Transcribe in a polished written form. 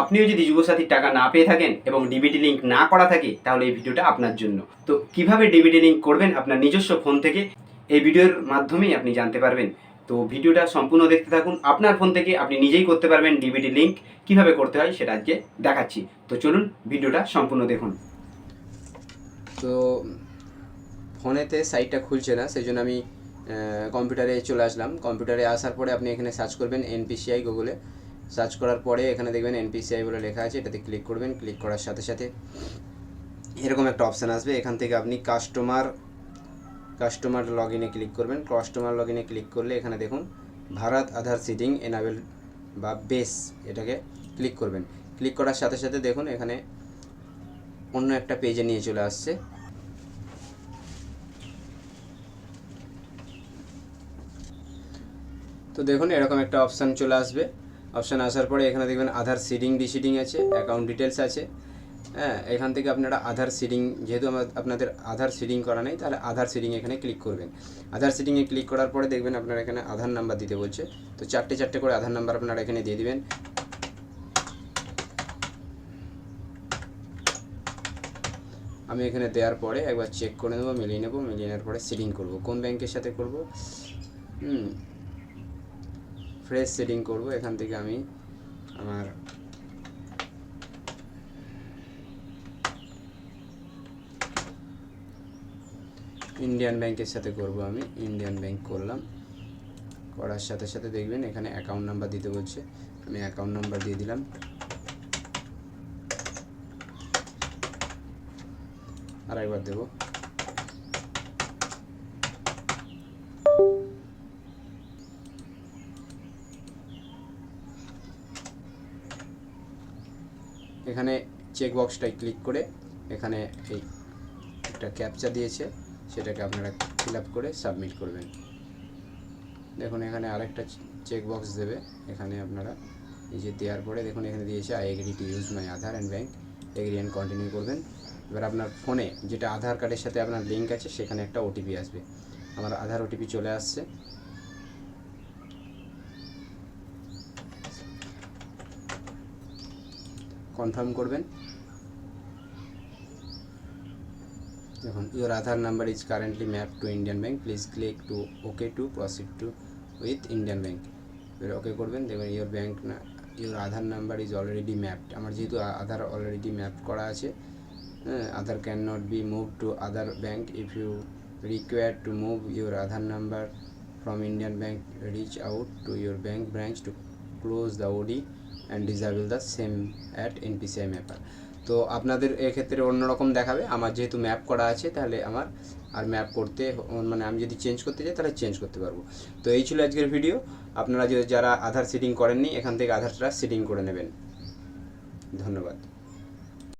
আপনিও যদি যুবসাথীর টাকা না পেয়ে থাকেন এবং ডিবিটি লিঙ্ক না করা থাকে তাহলে এই ভিডিওটা আপনার জন্য। তো কিভাবে ডিবিটি লিঙ্ক করবেন আপনার নিজস্ব ফোন থেকে এই ভিডিওর মাধ্যমেই আপনি জানতে পারবেন। তো ভিডিওটা সম্পূর্ণ দেখতে থাকুন। আপনার ফোন থেকে আপনি নিজেই করতে পারবেন ডিবিটি লিঙ্ক। কিভাবে করতে হয় সেটা আজকে দেখাচ্ছি। তো চলুন ভিডিওটা সম্পূর্ণ দেখুন। তো ফোনেতে সাইটটা খুলছে না, সেই জন্য আমি কম্পিউটারে চলে আসলাম। কম্পিউটারে আসার পরে আপনি এখানে সার্চ করবেন এনপিসিআই, গুগলে সার্চ করার পরে এখানে দেখবেন এনপিসিআই বলে লেখা আছে, এটাতে ক্লিক করবেন। ক্লিক করার সাথে সাথে এরকম একটা অপশান আসবে। এখান থেকে আপনি কাস্টমার লগ ইনে ক্লিক করবেন। কাস্টমার লগ ইনে ক্লিক করলে এখানে দেখুন ভারত আধার সিডিং এনাবেল বা বেস, এটাকে ক্লিক করবেন। ক্লিক করার সাথে সাথে দেখুন এখানে অন্য একটা পেজে নিয়ে চলে আসছে। তো দেখুন এরকম একটা অপশান চলে আসবে। অপশান আসার পরে এখানে দেখবেন আধার সিডিং ডিসিডিং আছে, অ্যাকাউন্ট ডিটেলস আছে। হ্যাঁ, এখান থেকে আপনারা আধার সিডিং, যেহেতু আপনাদের আধার সিডিং করা নেই, তাহলে আধার সিডিং এখানে ক্লিক করবেন। আধার সিডিংয়ে ক্লিক করার পরে দেখবেন আপনারা এখানে আধার নাম্বার দিতে বলছে। তো চারটে করে আধার নাম্বার আপনারা এখানে দিয়ে দিবেন। আমি এখানে দেওয়ার পরে একবার চেক করে নেবো, মিলিয়ে নেবো। মিলিয়ে নেওয়ার পরে সিডিং করব, কোন ব্যাংকের সাথে করব, ফ্রেশ সেটিং করব। এখান থেকে আমি আমার ইন্ডিয়ান ব্যাংকের সাথে করব। আমি ইন্ডিয়ান ব্যাংক করলাম। করার সাথে সাথে দেখবেন এখানে অ্যাকাউন্ট নাম্বার দিতে বলছে, আমি অ্যাকাউন্ট নাম্বার দিয়ে দিলাম। আর একবার দেব। এখানে চেক বক্সটায় ক্লিক করে এখানে এই একটা ক্যাপচা দিয়েছে, সেটাকে আপনারা ফিল আপ করে সাবমিট করবেন। দেখুন এখানে আরেকটা চেক বক্স দেবে, এখানে আপনারা এই যে দেওয়ার পরে দেখুন এখানে দিয়েছে I agree to use my Aadhaar and bank, agri and continue করবেন। এবার আপনার ফোনে যেটা আধার কার্ডের সাথে আপনার লিঙ্ক আছে সেখানে একটা ওটিপি আসবে। আমার আধার ওটিপি চলে আসছে। কনফার্ম করবেন। দেখুন your Aadhaar number is currently map to Indian Bank, please click to okay to proceed to with Indian Bank. এবার ওকে করবেন। দেখবেন ইউর ব্যাঙ্ক না, your Aadhaar number is already mapped. আমার যেহেতু আধার অলরেডি ম্যাপ করা আছে, হ্যাঁ, Aadhaar can not be move to other bank. If you require to move your Aadhaar number from Indian Bank, reach out to your bank branch two close the OD and disable the same at NPCI mapper. তো আপনাদের এক্ষেত্রে অন্যরকম দেখাবে। আমার যেহেতু map করা আছে, তাহলে আমার আর ম্যাপ করতে, মানে আমি যদি চেঞ্জ করতে চাই তাহলে চেঞ্জ করতে পারবো। তো এই ছিল আজকের ভিডিও। আপনারা যারা আধার সিডিং করেননি, এখান থেকে আধারটা সিডিং করে নেবেন। ধন্যবাদ।